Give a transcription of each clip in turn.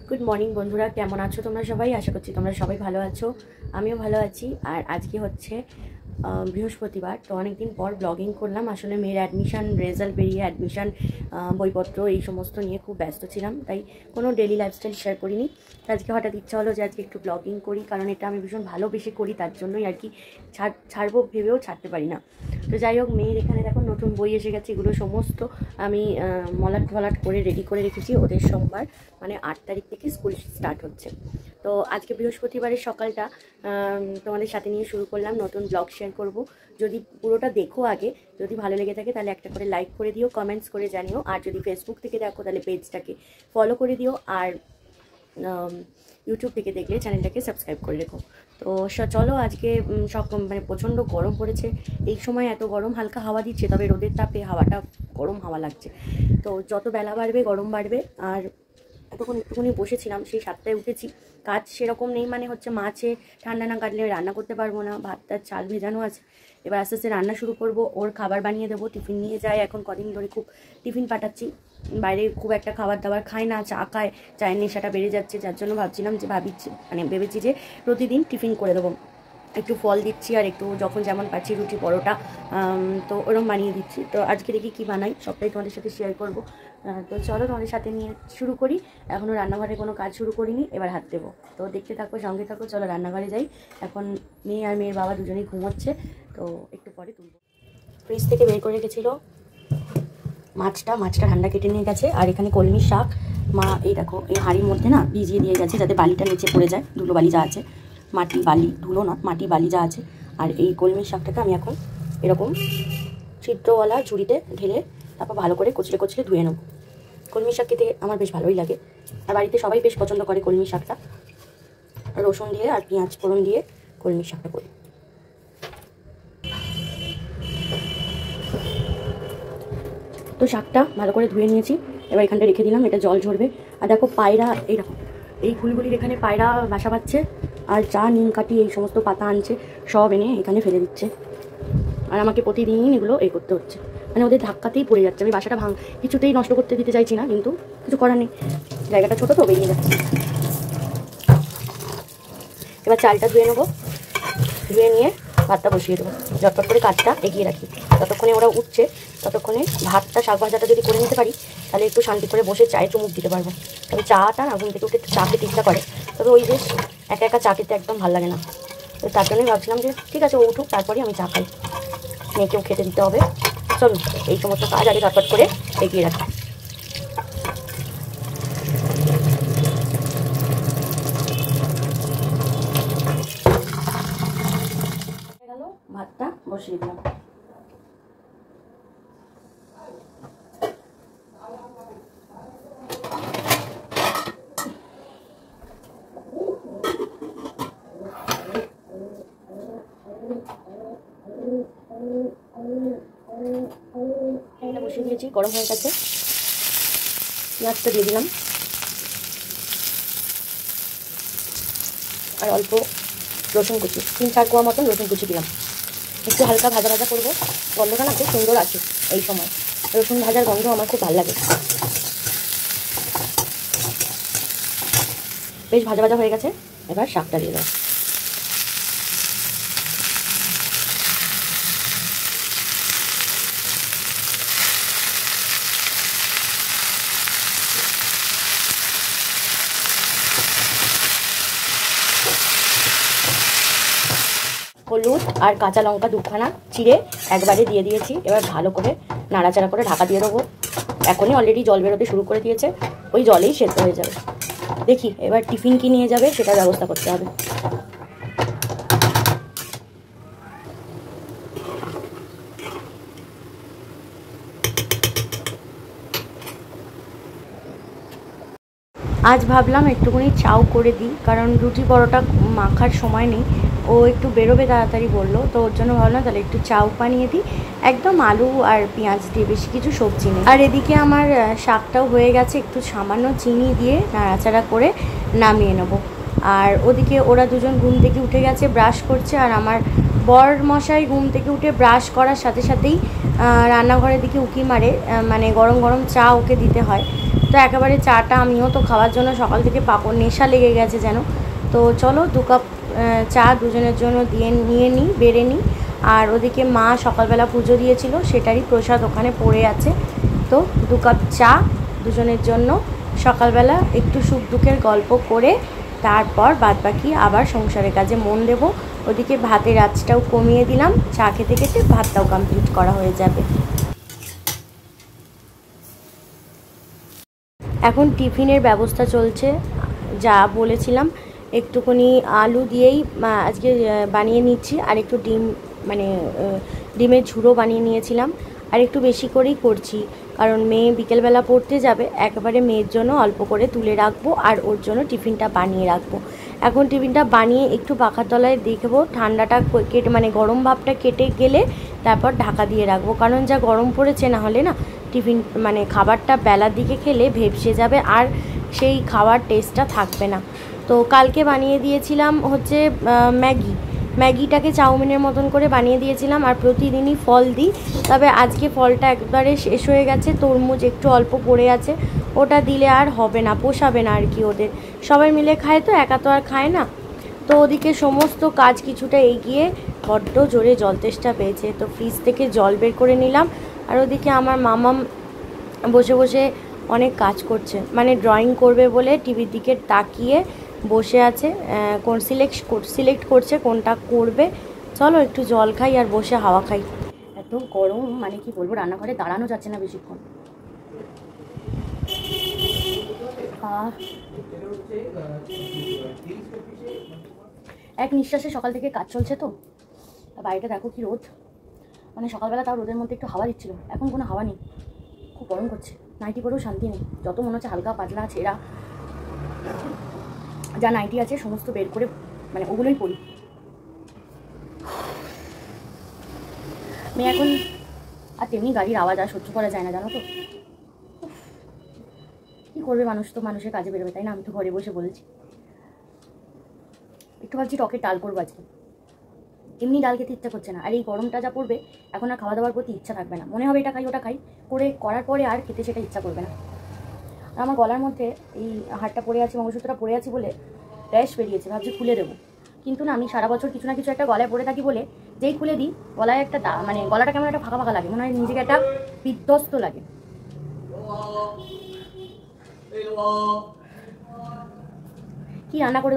Good morning বন্ধুরা, কেমন আছো তোমরা সবাই? আশা করছি তোমরা সবাই ভালো আছো, আমিও ভালো আছি। আর আজকে হচ্ছে বৃহস্পতিবার, তো অনেকদিন পর ব্লগিং করলাম। আসলে মেয়ের অ্যাডমিশান রেজাল্ট বেরিয়ে অ্যাডমিশান বইপত্র এই সমস্ত নিয়ে খুব ব্যস্ত ছিলাম, তাই কোনো ডেলি লাইফস্টাইল শেয়ার করিনি। আজকে হঠাৎ ইচ্ছা হলো যে আজকে একটু ব্লগিং করি, কারণ এটা আমি ভীষণ ভালোবেসে করি, তার জন্যই আর কি। ছাড়বো ভেবেও ছাড়তে পারি না। তো যাই হোক, মেয়ের এখানে দেখো নতুন বই এসে গেছে, এগুলো সমস্ত আমি মলাট করে রেডি করে রেখেছি। ওদের সোমবার মানে 8 তারিখ থেকে স্কুল স্টার্ট হচ্ছে। তো আজকে বৃহস্পতিবারের সকালটা তোমাদের সাথে নিয়ে শুরু করলাম, নতুন ব্লগ শেয়ার করব। যদি পুরোটা দেখো আগে, যদি ভালো লেগে থাকে তাহলে একটা করে লাইক করে দিও, কমেন্টস করে জানিও। আর যদি ফেসবুক থেকে দেখো তাহলে পেজটাকে ফলো করে দিও, আর ইউটিউব থেকে দেখলে চ্যানেলটাকে সাবস্ক্রাইব করে রেখো। তো চলো, আজকে সব মানে প্রচণ্ড গরম পড়েছে। এই সময় এত গরম, হালকা হাওয়া দিচ্ছে, তবে রোদের তাপে হাওয়াটা গরম হাওয়া লাগছে। তো যত বেলা বাড়বে গরম বাড়বে। আর তখন একটুখানি বসেছিলাম, সেই 7টায় উঠেছি। কাজ সেরকম নেই, মানে হচ্ছে মাছে ঠান্ডা না কাটলে রান্না করতে পারবো না। ভাতটার চাল ভেজানো আছে, এবার আস্তে আস্তে রান্না শুরু করব। ওর খাবার বানিয়ে দেবো, টিফিন নিয়ে যায়। এখন কদিন ধরে খুব টিফিন পাঠাচ্ছি, বাইরে খুব একটা খাবার দাবার খায় না, চা খায়, চায়ের নেশাটা বেড়ে যাচ্ছে। যার জন্য ভাবছিলাম যে ভেবেছি যে প্রতিদিন টিফিন করে দেবো। একটু ফল দিচ্ছি, আর একটু যখন যেমন পাচ্ছি রুটি পরোটা, তো ওরম বানিয়ে দিচ্ছি। তো আজকে দেখি কী বানাই, সবটাই তোমাদের সাথে শেয়ার করবো। তো চলো তোমাদের সাথে নিয়ে শুরু করি। এখনও রান্নাঘরে কোনো কাজ শুরু করিনি, এবার হাত দেবো। তো দেখতে থাকো, সঙ্গে থাকো। চলো রান্নাঘরে যাই। এখন মেয়ে আর মেয়ের বাবা দুজনেই ঘুমোচ্ছে, তো একটু পরে তুলবো। ফ্রিজ থেকে বের করে রেখেছিলো মাছটা ঠান্ডা কেটে নিয়ে গেছে। আর এখানে কলমির শাক মা এই দেখো এই হাঁড়ির মধ্যে না ভিজিয়ে দিয়ে গেছে, যাতে বালিটা নিচে পড়ে যায়, ধুলো বালি যা আছে, মাটি বালি, ধুলো না মাটি বালি যা আছে। আর এই কলমির শাকটাকে আমি এখন এরকম ছিদ্রওয়ালা ঝুড়িতে ঢেলে তারপর ভালো করে কচলে ধুয়ে নেব। কলমি শাক খেতে আমার বেশ ভালোই লাগে, আর বাড়িতে সবাই বেশ পছন্দ করে কলমি শাকটা। রসুন দিয়ে আর পেঁয়াজ ফোড়ন দিয়ে কলমি শাকটা করি। তো শাকটা ভালো করে ধুয়ে নিয়েছি, এবার এখানটা রেখে দিলাম, এটা জল ঝরবে। আর দেখো পায়রা, এই দেখো এই ফুলগুলির এখানে পায়রা বাসা বাঁধছে, আর চা নিম কাঠি এই সমস্ত পাতা আনছে, সব এনে এখানে ফেলে দিচ্ছে। আর আমাকে প্রতিদিন এগুলো করতে হচ্ছে, মানে ওদের ধাক্কাতেই পড়ে যাচ্ছে। আমি বাসাটা কিছুতেই নষ্ট করতে দিতে চাইছি না, কিন্তু কিছু করার নেই, জায়গাটা ছোটো তো বেরিয়ে যাচ্ছে। এবার চালটা ধুয়ে নেবো, ধুয়ে নিয়ে ভাতটা বসিয়ে দেবো। ঝটপট করে কাজটা এগিয়ে রাখি, যতক্ষণে ওরা উঠছে ততক্ষণে ভাতটা শাক ভাজাটা যদি করে নিতে পারি তাহলে একটু শান্তি করে বসে চায়ে চুমুক দিতে পারবো। তবে চাটা না ঘুম থেকে উঠে চা খেতে ইচ্ছা করে, তবে ওই যে একা একা চা খেতে একদম ভালো লাগে না। তো তার জন্যই ভাবছিলাম যে ঠিক আছে, ও উঠুক, তারপরে আমি চা খাই, মেয়েকেও খেতে দিতে হবে। চলুন এই সমস্ত কাজ আগে ঝটপট করে এগিয়ে রাখি। ভাতটা বসিয়ে দিলাম। বসিয়ে দিয়েছি, গরম হয়ে গেছে। পেঁয়াজটা দিয়ে দিলাম, আর অল্প রসুন কুচি, 3-4 কোয়া মতন রসুন কুচি দিলাম। একটু হালকা ভাজা ভাজা করবো, গন্ধটা না খুব সুন্দর আছে এই সময়। রসুন ভাজার গন্ধ আমার খুব ভালো লাগে। বেশ ভাজা ভাজা হয়ে গেছে, এবার শাকটা দিয়ে দেবো। হলুদ আর কাঁচা লঙ্কা দুখানা চিড়ে একবারে দিয়ে দিয়েছি। এবার ভালো করে নাড়াচাড়া করে ঢাকা দিয়ে দেবো। এখনই অলরেডি জল বেরোতে শুরু করে দিয়েছে, ওই জলেই সেদ্ধ হয়ে যাবে। দেখি এবার টিফিন কি নিয়ে যাবে সেটার ব্যবস্থা করতে হবে। আজ ভাবলাম একটুখানি চাও করে দিই, কারণ রুটি পরোটা মাখার সময় নেই, ও একটু বেরোবে তাড়াতাড়ি বললো, তো ওর জন্য ভাবলাম তাহলে একটু চাও বানিয়ে দিই, একদম আলু আর পেঁয়াজ দিয়ে, বেশি কিছু সবজি নেই। আর এদিকে আমার শাকটাও হয়ে গেছে, একটু সামান্য চিনি দিয়ে নাড়াচাড়া করে নামিয়ে নেবো। আর ওদিকে ওরা দুজন ঘুম থেকে উঠে গেছে, ব্রাশ করছে। আর আমার বর মশাই ঘুম থেকে উঠে ব্রাশ করার সাথে সাথেই রান্নাঘরের দিকে উঁকি মারে, মানে গরম গরম চা ওকে দিতে হয়। তো একেবারে চাটা আমিও তো খাওয়ার জন্য সকাল থেকে পাপড় নেশা লেগে গেছে যেন। তো চলো 2 কাপ চা দুজনের জন্য নিয়ে নিই, বেড়ে নিই। আর ওদিকে মা সকালবেলা পুজো দিয়েছিল, সেটারই প্রসাদ ওখানে পড়ে আছে। তো 2 কাপ চা দুজনের জন্য, সকালবেলা একটু সুখ দুঃখের গল্প করে তারপর বাদবাকি আবার সংসারের কাজে মন দেব। ওদিকে ভাতের আঁচটাও কমিয়ে দিলাম, চা খেতে খেতে ভাতটাও কমপ্লিট করা হয়ে যাবে। এখন টিফিনের ব্যবস্থা চলছে, যা বলেছিলাম একটুখানি আলু দিয়েই আজকে বানিয়ে নিচ্ছি। আর একটু ডিম, মানে ডিমের ঝুড়ো বানিয়ে নিয়েছিলাম, আর একটু বেশি করেই করছি, কারণ মেয়ে বিকেলবেলা পড়তে যাবে। একবারে মেয়ের জন্য অল্প করে তুলে রাখবো, আর ওর জন্য টিফিনটা বানিয়ে রাখবো। এখন টিফিনটা বানিয়ে একটু পাখার তলায় দেখবো, ঠান্ডাটা কেটে, মানে গরম ভাবটা কেটে গেলে তারপর ঢাকা দিয়ে রাখবো, কারণ যা গরম পড়েছে, না হলে না টিফিন, মানে খাবারটা বেলার দিকে খেলে ভেপসে যাবে, আর সেই খাওয়ার টেস্টটা থাকবে না। তো কালকে বানিয়ে দিয়েছিলাম হচ্ছে ম্যাগিটাকে চাউমিনের মতন করে বানিয়ে দিয়েছিলাম, আর প্রতিদিনই ফল দিই। তবে আজকে ফলটা একবারে শেষ হয়ে গেছে, তরমুজ একটু অল্প পড়ে আছে, ওটা দিলে আর হবে না, পোষাবে না আর কি ওদের। সবাই মিলে খায় তো, একা তো আর খায় না। তো ওদিকে সমস্ত কাজ কিছুটা এগিয়ে বড্ড জোরে জল তেষ্টা পেয়েছে, তো ফ্রিজ থেকে জল বের করে নিলাম। আর ওদিকে আমার মামাম বসে বসে অনেক কাজ করছে, মানে ড্রয়িং করবে বলে টিভির দিকে তাকিয়ে বসে আছে, কোন সিলেক্ট করছে কোনটা করবে। চলো একটু জল খাই আর বসে হাওয়া খাই। এত গরম, মানে কি বলবো, রান্নাঘরে দাঁড়ানো যাচ্ছে না বেশিক্ষণ। এক নিঃশ্বাসে সকাল থেকে কাজ চলছে, তো বাইরেটা দেখো কি রোদ, মানে সকালবেলা তাও রোদের মধ্যে একটু হাওয়া দিচ্ছিল, এখন কোনো হাওয়া নেই, খুব গরম করছে। নাইটি পরেও শান্তি নেই, যত মনে হচ্ছে হালকা পাতলা ছেঁড়া যা নাইটি আছে সমস্ত বের করে, মানে ওগুলোই পরি। মেয়ে এখন, আর তেমনি গাড়ির আওয়াজ আর সহ্য করা যায় না, জানো তো। কী করবে মানুষ, তো মানুষের কাজে বেরোবে, তাই না? আমি তো ঘরে বসে বলছি। একটু ভাবছি টকের ডাল করবো আজকে, এমনি ডাল খেতে ইচ্ছা করছে না, আর এই গরমটা যা পড়বে এখন আর খাওয়া দাওয়ার প্রতি ইচ্ছা থাকবে না, মনে হবে এটা খাই ওটা খাই করার পরে আর খেতে সেটা ইচ্ছা করবে না। আর আমার গলার মধ্যে এই হারটা পড়ে আছে, মঙ্গলসূত্রটা পড়ে আছে বলে র্যাশ বেরিয়েছে, ভাবছি খুলে দেবো, কিন্তু না, আমি সারা বছর কিছু না কিছু একটা গলায় পরে থাকি বলে যেই খুলে দিই গলায় একটা মানে গলাটা কেমন একটা ফাঁকা ফাঁকা লাগে, মনে হয় নিজেকে একটা বিধ্বস্ত লাগে। কি রান্না করে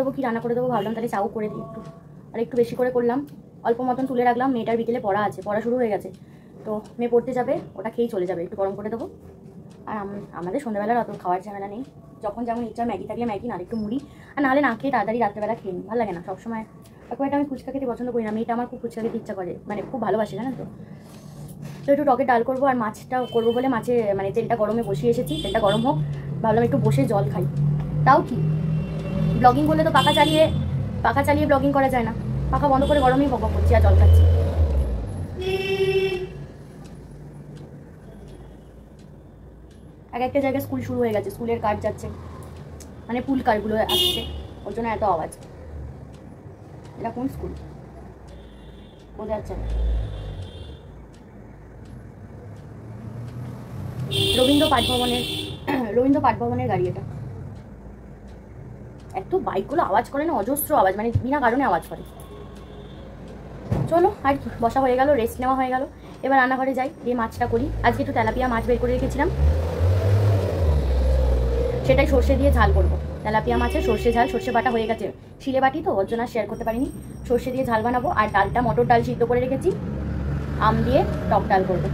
দেবো ভাবলাম তাহলে চাউ করে দিই একটু, আর একটু বেশি করে করলাম, অল্প মতন তুলে রাখলাম। মেয়েটার বিকেলে পড়া আছে, পড়া শুরু হয়ে গেছে, তো মেয়ে পড়তে যাবে, ওটা খেয়েই চলে যাবে, একটু গরম করে দেবো। আর আমাদের সন্ধ্যাবেলার অত খাওয়ার ঝামেলা নেই, যখন যেমন ইচ্ছা, ম্যাগি থাকলে ম্যাগি, না একটু মুড়ি, আর নাহলে না খেয়ে তাড়াতাড়ি রাত্রেবেলা খেয়ে নিই, ভালো লাগে না সবসময়। এখন এটা আমি ফুচকা খেতে পছন্দ করি না, মেয়েটা আমার খুব ফুচকা খেতে ইচ্ছা করে, মানে খুব ভালোবাসে, জানেন তো। তো একটু টকের ডাল করবো, আর মাছটাও করবো বলে মাছে মানে তেলটা গরমে বসিয়ে এসেছি, তেলটা গরম হোক, ভাবলাম একটু বসে জল খাই। তাও কি, ব্লগিং করলে তো পাখা চালিয়ে ব্লগিং করা যায় না, পাখা বন্ধ করে গরমেই বক করছি আর জল খাচ্ছি। এক একটা জায়গায় স্কুল শুরু হয়ে গেছে, স্কুলের কাজ যাচ্ছে, মানে পুল কারগুলো আসছে, ওর জন্য এত আওয়াজ। এটা কোন স্কুল বোঝা যাচ্ছে না। রবীন্দ্র পাঠ ভবনের গাড়ি এটা। এত বাইকগুলো আওয়াজ করে না, অজস্র আওয়াজ, মানে বিনা কারণে আওয়াজ করে। চলো আর কি, বসা হয়ে গেল, রেস্ট নেওয়া হয়ে গেল, এবার রান্নাঘরে যাই, দিয়ে মাছটা করি। আজকে একটু তেলাপিয়া মাছ বের করে রেখেছিলাম, সেটাই সর্ষে দিয়ে ঝাল করবো। তেলাপিয়া মাছের সর্ষে ঝাল, সর্ষে বাটা হয়ে গেছে, শিলে বাটি তো ওর জন্য শেয়ার করতে পারিনি, সর্ষে দিয়ে ঝাল বানাবো। আর ডালটা মটর ডাল সিদ্ধ করে রেখেছি, আম দিয়ে টক ডাল করবো,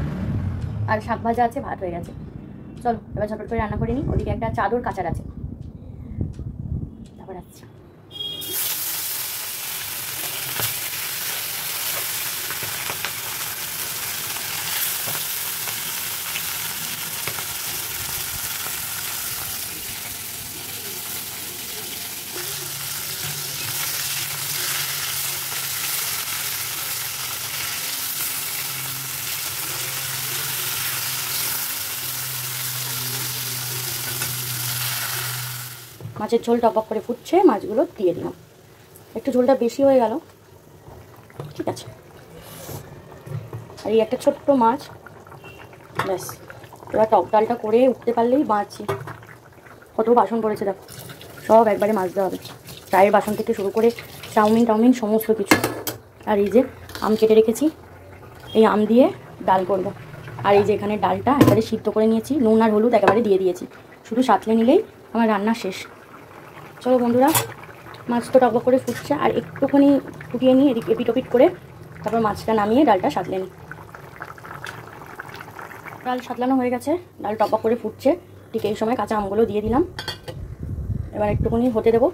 আর শাক ভাজা আছে, ভাত হয়ে গেছে। চলো এবার ঝটপট করে রান্না করে নিই, ওদিকে একটা চাদর কাচার আছে, তারপর আসছি। মাছের ঝোল টপক করে ফুটছে, মাছগুলো দিয়ে দিলাম, একটু ঝোলটা বেশি হয়ে গেল, ঠিক আছে। আর এই একটা ছোট্ট মাছ, ব্যাস, এবার টক ডালটা করে উঠতে পারলেই বাঁচি। কত বাসন পড়েছে দেখো, সব একবারে মাজতে হবে, চায়ের বাসন থেকে শুরু করে চাউমিন সমস্ত কিছু। আর এই যে আম কেটে রেখেছি, এই আম দিয়ে ডাল করব। আর এই যে এখানে ডালটা একেবারে সিদ্ধ করে নিয়েছি, নুন আর হলুদ একেবারে দিয়ে দিয়েছি, শুধু সাঁতলে নিলেই আমার রান্না শেষ। চলো বন্ধুরা, মাছ তো টকবক করে ফুটছে, আর একটুখানি ফুটিয়ে নিয়ে এদিকে এপিট করে তারপর মাছটা নামিয়ে ডালটা সাঁতলে নিই। ডাল সাঁতলানো হয়ে গেছে, ডাল টকবক করে ফুটছে, ঠিক এই সময় কাঁচা আমগুলো দিয়ে দিলাম। এবার একটুখানি হতে দেবো,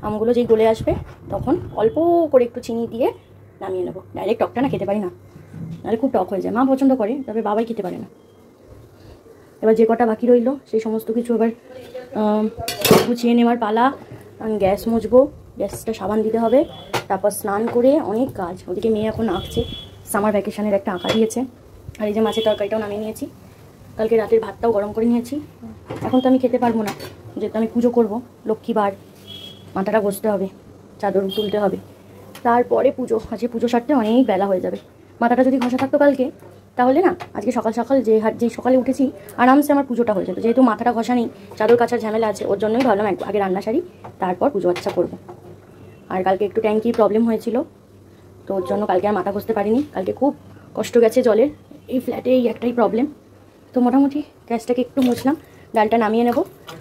আমগুলো যেই গলে আসবে তখন অল্প করে একটু চিনি দিয়ে নামিয়ে নেবো। ডাইরেক্ট টকটা না খেতে পারি না, নাহলে খুব টক হয়ে যায়। মা পছন্দ করে, তবে বাবাই খেতে পারে না। এবার যে কটা বাকি রইলো সেই সমস্ত কিছু এবার গুছিয়ে নেওয়ার পালা। গ্যাস মুছবো, গ্যাসটা সাবান দিতে হবে, তারপর স্নান করে অনেক কাজ। ওদিকে মেয়ে এখন আঁকছে, সামার ভ্যাকেশনের একটা আঁকা দিয়েছে। আর এই যে মাছের তরকারিটাও নামিয়ে নিয়েছি, কালকে রাতের ভাতটাও গরম করে নিয়েছি। এখন তো আমি খেতে পারবো না, যেহেতু আমি পুজো করবো, লক্ষ্মীবার, মাথাটা ঘষতে হবে, চাদর তুলতে হবে, তারপরে পুজো। আজকে পুজো সারতে অনেক বেলা হয়ে যাবে। মাথাটা যদি ঘষা থাকতো কালকে, তাহলে না আজকে সকাল সকাল যেই সকালে উঠেছি আরামসে আমার পুজোটা হয়ে যেত। যেহেতু মাথাটা ঘষা নেই, চাদর কাচার ঝামেলা আছে, ওর জন্যই ভাবলাম আগে রান্না সারি, তারপর পুজো আচ্ছা করবো। আর কালকে একটু ট্যাঙ্কির প্রবলেম হয়েছিল, তো ওর জন্য কালকে আর মাথা ঘষতে পারিনি। কালকে খুব কষ্ট গেছে জলের, এই ফ্ল্যাটে এই একটাই প্রবলেম। তো মোটামুটি গ্যাসটাকে একটু মুছলাম, ডালটা নামিয়ে নেব,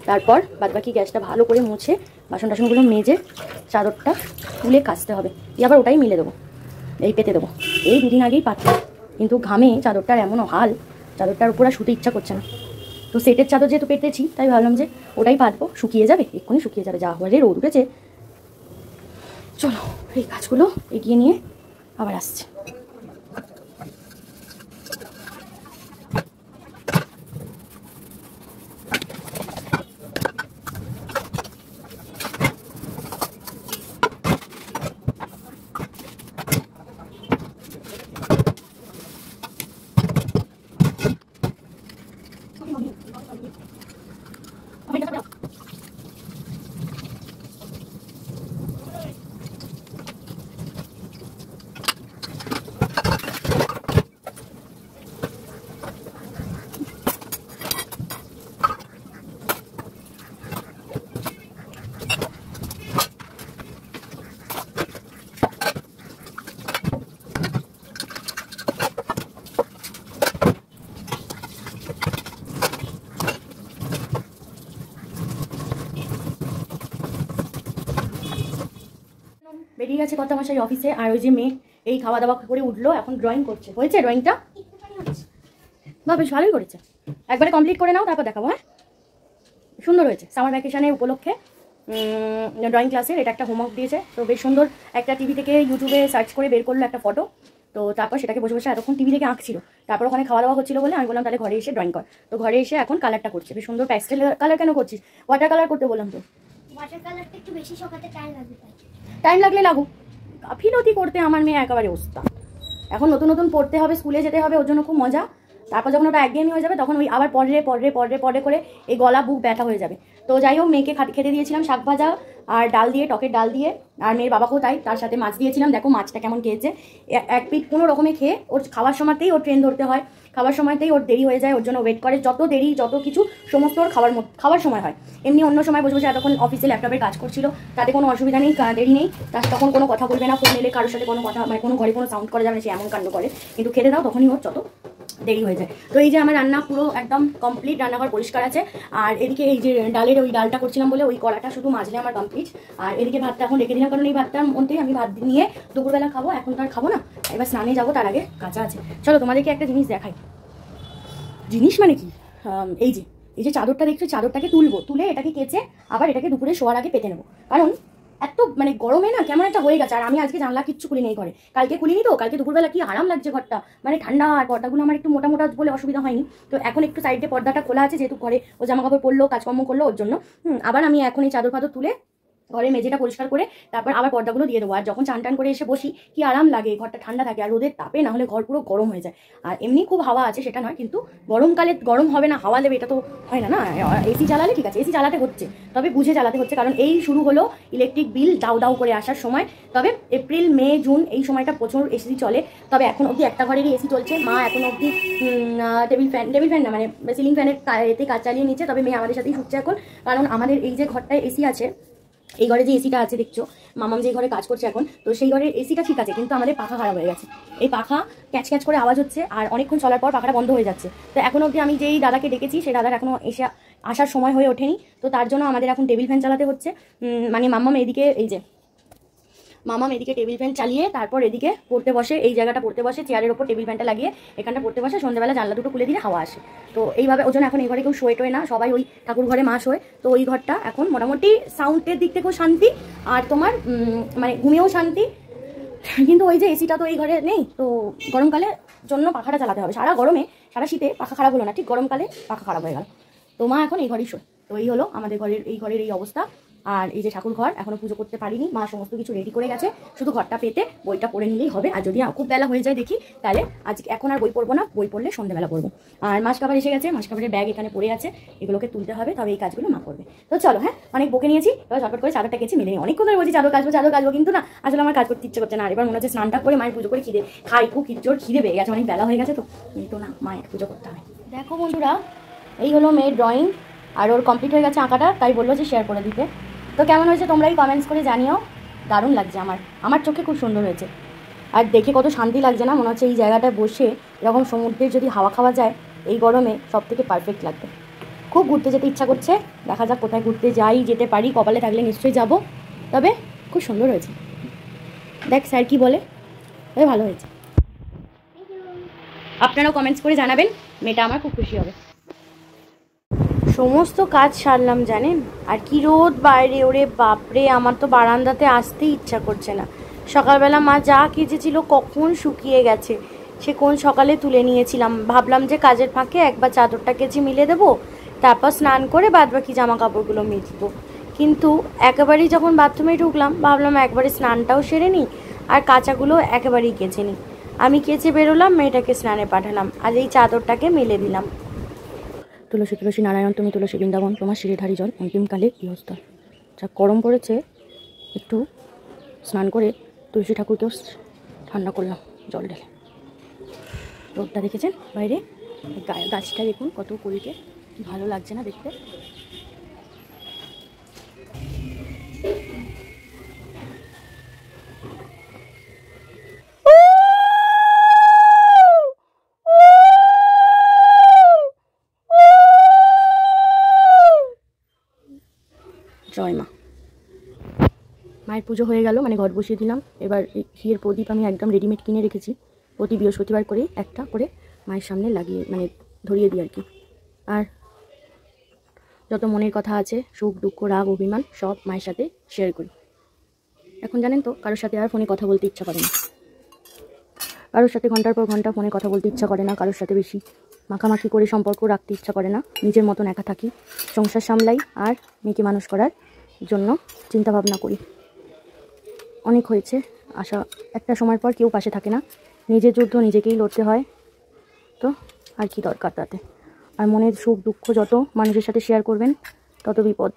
তারপর বাদবাকি গ্যাসটা ভালো করে মুছে বাসন টাসনগুলো মেজে চাদরটা তুলে কাচতে হবে। আবার ওটাই মিলে দেবো, এই পেতে দেবো। এই দুদিন আগেই পাতলাম, কিন্তু ঘামে চাদরটার এমনও হাল, চাদরটার উপর আর শুতে ইচ্ছা করছে না। তো সেটের চাদর যেহেতু পেতেছি, তাই ভাবলাম যে ওটাই পাতবো, শুকিয়ে যাবে, এক্ষুনি শুকিয়ে যাবে, যা হওয়ারে রোদ উঠেছে। চলো এই কাজগুলো এগিয়ে নিয়ে আবার আসছে। বেরিয়ে গেছে কত মাসের অফিসে, আর ওই যে মেয়ে এই খাওয়া দাওয়া করে উঠলো, এখন ড্রয়িং করছে। হয়েছে ড্রয়িংটা? বা বেশ ভালোই করেছে, একবারে কমপ্লিট করে নাও, তারপর দেখাবো। হ্যাঁ, সুন্দর হয়েছে। সামার ভ্যাকেশনের উপলক্ষে ড্রয়িং ক্লাসের এটা একটা হোমওয়ার্ক দিয়েছে, তো বেশ সুন্দর। একটা টিভি থেকে ইউটিউবে সার্চ করে বের করলো একটা ফটো, তো তারপর সেটাকে বসে বসে এতক্ষণ টিভি থেকে আঁকছিল। তারপর ওখানে খাওয়া দাওয়া হচ্ছিল বলে আমি বললাম তাহলে ঘরে এসে ড্রয়িং কর। তো ঘরে এসে এখন কালারটা করছে, বেশ সুন্দর। প্যাস্টেল কালার কেন করছিস? ওয়াটার কালার করতে বললাম তো। ওয়াটার কালারটা একটু বেশি শোকাতে টাইম লাগবে, টাইম লাগলে লাগুক, গাফিলতি করতে আমার মেয়ে একেবারে ওস্তাদ। এখন নতুন নতুন পড়তে হবে, স্কুলে যেতে হবে, ওর জন্য খুব মজা। তারপর যখন ওটা একঘেয়েমি হয়ে যাবে, তখন ওই আবার পরে করে এই গলা বুক ব্যথা হয়ে যাবে। তো যাই হোক, মেয়েকে খেতে দিয়েছিলাম শাক ভাজা আর ডাল দিয়ে, টকের ডাল দিয়ে, আর মেয়ের বাবাকেও তাই, তার সাথে মাছ দিয়েছিলাম। দেখো মাছটা কেমন খেয়েছে, এক পিঠ কোনো রকমে খেয়ে। ওর খাওয়ার সময়তেই ওর ট্রেন ধরতে হয়, খাওয়ার সময়তেই ওর দেরি হয়ে যায়, ওর জন্য ওয়েট করে। যত দেরি যত কিছু সমস্ত ওর খাওয়ার সময় হয়। এমনি অন্য সময় বসে বসে এতক্ষণ অফিসে ল্যাপটপের কাজ করছিল, তাতে কোনো অসুবিধা নেই, দেরি নেই। তার তখন কোনো কথা বলবে না, ফোন এলে কারোর সাথে কোনো কথা, মানে কোনো ঘরে কোনো সাউন্ড করা যাবে না, সে এমন কাণ্ড করে। কিন্তু খেতে দাও, তখনই ওর যত দেরি হয়ে যায়। তো এই যে আমার রান্না পুরো একদম কমপ্লিট, রান্নাঘর পরিষ্কার আছে। আর এদিকে এই যে ডালের ওই ডালটা করছিলাম বলে ওই কড়াটা শুধু মাজলে আমার কমপ্লিট। আর এদিকে ভাতটা এখন রেখে দিলাম, কারণ এই ভাতটার মধ্যেই আমি ভাত নিয়ে দুপুরবেলা খাবো, এখন তো আর খাবো না। এবার স্নানে যাবো, তার আগে কাঁচা আছে। চলো তোমাদেরকে একটা জিনিস দেখাই। জিনিস মানে কি, এই যে চাদরটা দেখছো, চাদরটাকে তুলবো, তুলে এটাকে কেচে আবার এটাকে দুপুরে শোয়ার আগে পেতে নেবো। কারণ এত মানে গরমে না কেমন একটা হয়ে গেছে। আর আমি আজকে জানলা কিচ্ছু খুলি নেই ঘরে, কালকে খুলিনি। তো কালকে দুপুরবেলা কি আরাম লাগছে ঘরটা, মানে ঠান্ডা। আর পর্দাগুলো আমার একটু মোটা মোটা বলে অসুবিধা হয়নি। তো এখন একটু সাইডে পর্দাটা খোলা আছে, যেহেতু ঘরে ও জামা কাপড় পরলো, কাজকর্ম করলো, ওর জন্য। আবার আমি এখন এই চাদর ফাদর তুলে ঘরের মেঝেটা পরিষ্কার করে তারপর আবার পর্দাগুলো দিয়ে দেবো। আর যখন চান টান করে এসে বসি কি আরাম লাগে, ঘরটা ঠান্ডা থাকে। আর রোদের তাপে না হলে ঘর পুরো গরম হয়ে যায়। আর এমনি খুব হাওয়া আছে সেটা নয়, কিন্তু গরমকালে গরম হবে না হাওয়া দেবে এটা তো হয় না। না এসি চালালে ঠিক আছে, এসি চালাতে হচ্ছে, তবে বুঝে চালাতে হচ্ছে, কারণ এই শুরু হলো ইলেকট্রিক বিল দাউ দাউ করে আসার সময়। তবে এপ্রিল মে জুন এই সময়টা প্রচুর এসি চলে। তবে এখন অবধি একটা ঘরেরই এসি চলছে। মা এখন অবধি টেবিল ফ্যান না মানে সিলিং ফ্যানের এতে কাজ চালিয়ে নিচ্ছে। তবে মেয়ে আমাদের সাথেই শুচ্ছে এখন, কারণ আমাদের এই যে ঘরটায় এসি আছে, এই ঘরে যে এসিটা আছে দেখছো, মামাম যে ঘরে কাজ করছে এখন, তো সেই ঘরের এসিটা ঠিক আছে, কিন্তু আমাদের পাখা খারাপ হয়ে গেছে। এই পাখা ক্যাচ ক্যাচ করে আওয়াজ হচ্ছে, আর অনেকক্ষণ চলার পর পাখাটা বন্ধ হয়ে যাচ্ছে। তো এখন অবধি আমি যেই দাদাকে ডেকেছি সেই দাদার এখনো এসে আসার সময় হয়ে ওঠেনি। তো তার জন্য আমাদের এখন টেবিল ফ্যান চালাতে হচ্ছে। মানে মামাম এদিকে টেবিল ফ্যান চালিয়ে তারপর এদিকে পড়তে বসে, এই জায়গাটা পড়তে বসে, চেয়ারের ওপর টেবিল ফ্যানটা লাগিয়ে এখানটা পড়তে বসে। সন্ধ্যাবেলা জানলা দুটো খুলে দিলে হাওয়া আসে। তো এইভাবে ওজন এখন এই ঘরে কেউ শোয়ে টোয়ে না, সবাই ওই ঠাকুর ঘরে মা শোয়। তো ওই ঘরটা এখন মোটামুটি সাউন্ডের দিক থেকেও শান্তি, আর তোমার মানে ঘুমিয়েও শান্তি। কিন্তু ওই যে এসিটা তো এই ঘরে নেই, তো গরমকালে জন্য পাখাটা চালাতে হবে। সারা গরমে সারা শীতে পাখা খারাপ হলো না, ঠিক গরমকালে পাখা খারাপ হয়ে গেল। তো মা এখন এই ঘরেই শোয়। তো এই হলো আমাদের ঘরের এই অবস্থা। আর এই যে ঠাকুর ঘর এখনো পুজো করতে পারিনি, মা সমস্ত কিছু রেডি করে গেছে, শুধু ঘরটা পেতে বইটা পড়ে নিলেই হবে। আর যদি খুব বেলা হয়ে যায় দেখি, তাহলে আজকে এখন আর বই পড়বো না, বই পড়লে সন্ধ্যেবেলা পড়বো। আর মাছ কাবার এসে গেছে, মাছ কাবারের ব্যাগ এখানে পড়ে আছে, এগুলোকে তুলতে হবে, তবে এই কাজগুলো মা করবে। তো চলো, হ্যাঁ অনেক বকে নিয়েছি, এবার ঝটপট করে চাদরটা কেচে মিলে অনেকক্ষণ ধরে বলছি চাদর কাচবো, কিন্তু না আসলে আমার কাজ করতে ইচ্ছে করছে না। আর এবার মনে হচ্ছে স্নানটা করে মায়ের পুজো করে খুব খিদে পেয়ে গেছে, অনেক বেলা হয়ে গেছে। তো না, মায়ের পুজো করতে হবে। দেখো বন্ধুরা, এই হলো মেয়ের ড্রয়িং, আর ওর কমপ্লিট হয়ে গেছে আঁকাটা, তাই বললো যে শেয়ার করে দিতে। তো কেমন হয়েছে তোমরাই কমেন্টস করে জানিও। দারুণ লাগছে, আমার চোখে খুব সুন্দর হয়েছে। আর দেখে কত শান্তি লাগছে না, মনে হচ্ছে এই জায়গাটায় বসে এরকম সমুদ্রের যদি হাওয়া খাওয়া যায় এই গরমে, সব থেকে পারফেক্ট লাগবে। খুব ঘুরতে যেতে ইচ্ছা করছে, দেখা যাক কোথায় ঘুরতে যেতে পারি, কপালে থাকলে নিশ্চয়ই যাব। তবে খুব সুন্দর হয়েছে, দেখ স্যার কি বলে, তবে ভালো হয়েছে। আপনারাও কমেন্টস করে জানাবেন, মেয়েটা আমার খুব খুশি হবে। সমস্ত কাজ সারলাম জানেন, আর কি রোদ বাইরে, ওরে বাপরে, আমার তো বারান্দাতে আসতেই ইচ্ছা করছে না। সকালবেলা মা যা কেচেছিল কখন শুকিয়ে গেছে, সে কোন সকালে তুলে নিয়েছিলাম। ভাবলাম যে কাজের ফাঁকে একবার চাদরটা কেচে মিলে দেবো, তারপর স্নান করে বাদবাকি জামা কাপড়গুলো মিলবো। কিন্তু একেবারেই যখন বাথরুমে ঢুকলাম, ভাবলাম একবারে স্নানটাও সেরে নিই আর কাঁচাগুলো একেবারেই কেচে নিই। আমি কেচে বেরোলাম, মেয়েটাকে স্নানে পাঠালাম, আর এই চাদরটাকে মেলে দিলাম। তুলসী তুলসী নারায়ণ তুমি তুলসী বৃন্দাবন, তোমার শিরেধারী জল অন্তিমকালে গৃহস্থল। যা গরম পড়েছে, একটু স্নান করে তুলসী ঠাকুরকেও ঠান্ডা করলাম জল ঢেলে। রোদটা দেখেছেন বাইরে, গাছটা দেখুন কত কুড়িকে, ভালো লাগছে না দেখতে। জয় মা। মায়ের পুজো হয়ে গেল, মানে ঘর বসিয়ে দিলাম। এবার ঘিয়ের প্রদীপ আমি একদম রেডিমেড কিনে রেখেছি, প্রতি বৃহস্পতিবার করে একটা করে মায়ের সামনে লাগিয়ে মানে ধরিয়ে দিই আর কি। আর যত মনের কথা আছে, সুখ দুঃখ রাগ অভিমান, সব মায়ের সাথে শেয়ার করি। এখন জানেন তো, কারোর সাথে আর ফোনে কথা বলতে ইচ্ছা করে না, কারোর সাথে ঘন্টার পর ঘন্টা ফোনে কথা বলতে ইচ্ছা করে না, কারোর সাথে বেশি মাখামাখি করে সম্পর্ক রাখতে ইচ্ছা করে না। নিজের মতন একা থাকি, সংসার সামলাই, আর মেয়েকে মানুষ করার জন্য চিন্তা ভাবনা করি। অনেক হয়েছে, আশা একটা সময়ের পর কেউ পাশে থাকে না, নিজের যুদ্ধ নিজেকেই লড়তে হয়। তো আর কি দরকার তাতে। আর মনের সুখ দুঃখ যত মানুষের সাথে শেয়ার করবেন তত বিপদ,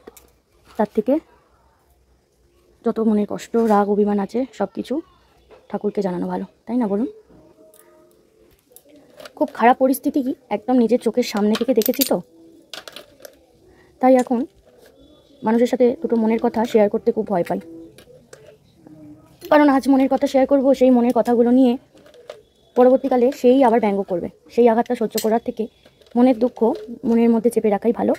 তার থেকে যত মনের কষ্ট রাগ অভিমান আছে সব কিছু ঠাকুরকে জানানো ভালো, তাই না বলুন? খুব খারাপ পরিস্থিতি কি একদম নিজের চোখের সামনে থেকে দেখেছি, তো তাই এখন মানুষের সাথে দুটো মনের কথা শেয়ার করতে খুব ভয় পাই। কারণ আজ মনের কথা শেয়ার করব, সেই মনের কথাগুলো নিয়ে পরবর্তীকালে সেই আবার ব্যঙ্গ করবে। সেই আঘাতটা সহ্য করার থেকে মনের দুঃখ মনের মধ্যে চেপে রাখাই ভালো।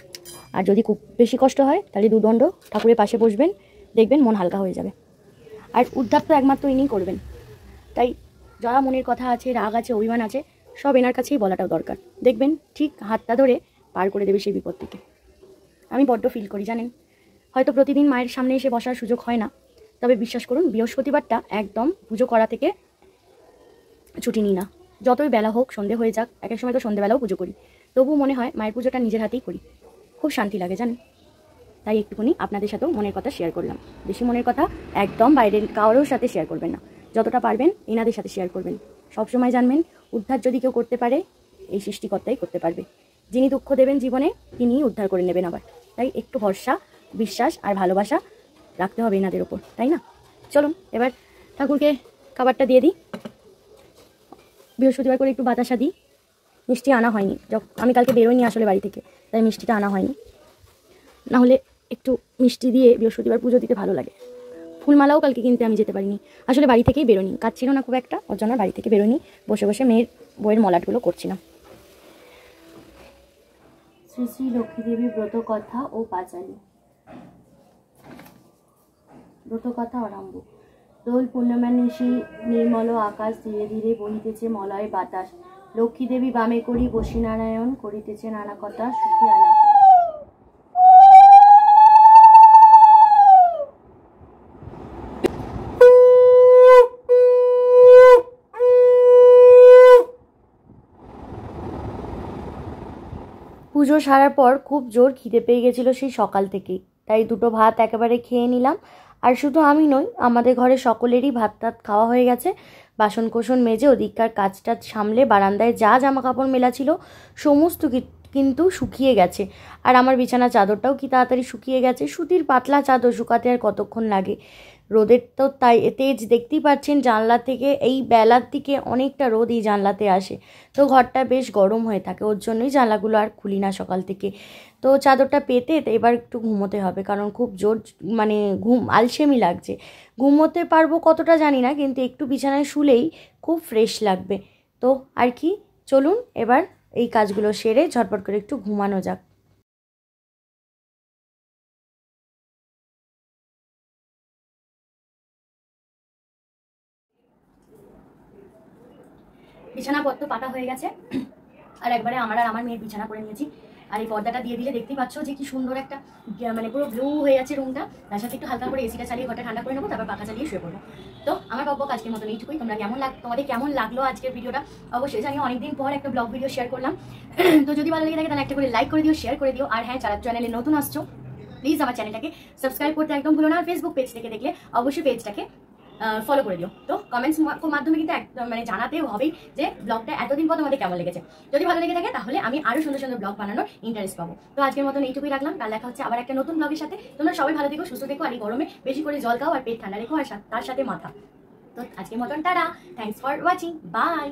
আর যদি খুব বেশি কষ্ট হয় তাহলে দুদণ্ড ঠাকুরের পাশে বসবেন, দেখবেন মন হালকা হয়ে যাবে। আর উদ্ধার তো একমাত্র ইনিই করবেন। তাই যারা মনের কথা আছে, রাগ আছে, অভিমান আছে, সব এনার কাছেই বলাটাও দরকার। দেখবেন ঠিক হাতটা ধরে পার করে দেবে সেই বিপদ থেকে। আমি বড্ড ফিল করি জানেন। হয়তো প্রতিদিন মায়ের সামনে এসে বসার সুযোগ হয় না, তবে বিশ্বাস করুন বৃহস্পতিবারটা একদম পুজো করা থেকে ছুটি নিই না। যতই বেলা হোক, সন্ধে হয়ে যাক, এক এক সময় তো সন্ধেবেলাও পুজো করি, তবু মনে হয় মায়ের পুজোটা নিজের হাতেই করি। খুব শান্তি লাগে জানেন। তাই একটুখানি আপনাদের সাথেও মনের কথা শেয়ার করলাম। বেশি মনের কথা একদম বাইরের কারোর সাথে শেয়ার করবেন না, যতটা পারবেন এনাদের সাথে শেয়ার করবেন। সবসময় জানবেন উদ্ধার যদি কেউ করতে পারে এই সৃষ্টিকর্তাই করতে পারবে। যিনি দুঃখ দেবেন জীবনে তিনিই উদ্ধার করে নেবেন আবার। তাই একটু ভরসা, বিশ্বাস আর ভালোবাসা রাখতে হবে এনাদের ওপর, তাই না? চলুন এবার ঠাকুরকে খাবারটা দিয়ে দিই। বৃহস্পতিবার করে একটু বাতাসা দিই। মিষ্টি আনা হয়নি, আমি কালকে বেরোইনি আসলে বাড়ি থেকে, তাই মিষ্টিটা আনা হয়নি। নাহলে একটু মিষ্টি দিয়ে বৃহস্পতিবার পুজো দিতে ভালো লাগে। ফুলমালাও কালকে কিনতে আমি যেতে পারিনি, আসলে বাড়ি থেকেই বেরোনি, কাজ ছিল না খুব একটা, ওর জন্য বাড়ি থেকে বেরোনি, বসে বসে মেয়ের বইয়ের মলাটগুলো করছিলাম। শ্রী শ্রী লক্ষ্মীদেবী ব্রত কথা ও পাঁচালী। ব্রত কথা আরম্ভ। দোল পূর্ণিমা নিশি নির্মল আকাশ, ধীরে ধীরে বহিতেছে মলয় বাতাস। লক্ষ্মীদেবী বামে করি বসিনারায়ণ, করিতেছে নানা কথা সুখী আলাপ। পুজো সারার পর খুব জোর খিদে পেয়ে গেছিলো সেই সকাল থেকেই, তাই দুটো ভাত একেবারে খেয়ে নিলাম। আর শুধু আমি নই, আমাদের ঘরে সকলেরই ভাত টাত খাওয়া হয়ে গেছে। বাসন কোসন মেজে ওদিককার কাজটা সামলে বারান্দায় যা জামা কাপড় মেলা ছিল সমস্ত কিন্তু শুকিয়ে গেছে। আর আমার বিছানা চাদরটাও কি তাড়াতাড়ি শুকিয়ে গেছে। সুতির পাতলা চাদর শুকাতে আর কতক্ষণ লাগে। রোদের তো তাই তেজ দেখতেই পাচ্ছেন, জানলা থেকে এই বেলার দিকে অনেকটা রোদ এই জানলাতে আসে, তো ঘরটা বেশ গরম হয়ে থাকে। ওর জন্যই জানলাগুলো আর খুলি না সকাল থেকে। তো চাদরটা পেতে এবার একটু ঘুমোতে হবে, কারণ খুব জোর মানে আলসেমি লাগছে। ঘুমোতে পারবো কতটা জানি না, কিন্তু একটু বিছানায় শুলেই খুব ফ্রেশ লাগবে। তো আর কি, চলুন এবার এই কাজগুলো সেরে ঝটপট করে একটু ঘুমানো যাক। বিছানাপত্র পাতা হয়ে গেছে, আর একবারে আমার আর আমার মেয়ের বিছানা করে নিয়েছি। আর এই পর্দাটা দিয়ে দিলে দেখতেই পাচ্ছ যে কি সুন্দর একটা মানে পুরো ব্লু হয়ে যাচ্ছে রুমটা। তার সাথে একটু হালকা করে এসিটা চালিয়ে ঘরটা ঠান্ডা করে নেবো, তারপর পাখা চালিয়ে শুয়ে পড়বো। তো আমার বকবক আজকের মতন এইটুকুই। তোমাদের কেমন লাগলো আজকের ভিডিওটা অবশ্যই জানিও। অনেকদিন পর একটা ব্লগ ভিডিও শেয়ার করলাম। তো যদি ভালো লেগে থাকে তাহলে একটা করে লাইক করে দিও, শেয়ার করে দিও। আর হ্যাঁ, যারা চ্যানেলে নতুন আসছো প্লিজ আমার চ্যানেলটাকে সাবস্ক্রাইব করতে একদম ভুলো না। আর ফেসবুক পেজ থেকে দেখলে অবশ্যই পেজটাকে ফলো করে দিও। তো কমেন্টস মাধ্যমে কিন্তু মানে জানাতে হবেই যে ব্লগটা এতদিন পর তোমাদের কেমন লেগেছে। যদি ভালো লেগে থাকে তাহলে আমি আরো সুন্দর সুন্দর ব্লগ বানানোর ইন্টারেস্ট পাবো। তো আজকের মতন এইটুকুই রাখলাম, কাল দেখা হচ্ছে আবার একটা নতুন ব্লগের সাথে। তোমরা সবাই ভালো থেকো, সুস্থ থেকো, আর এই গরমে বেশি করে জল খাও আর পেট ঠান্ডা রেখো, আর তার সাথে মাথা। তো আজকের মতন tata, thanks for watching, by.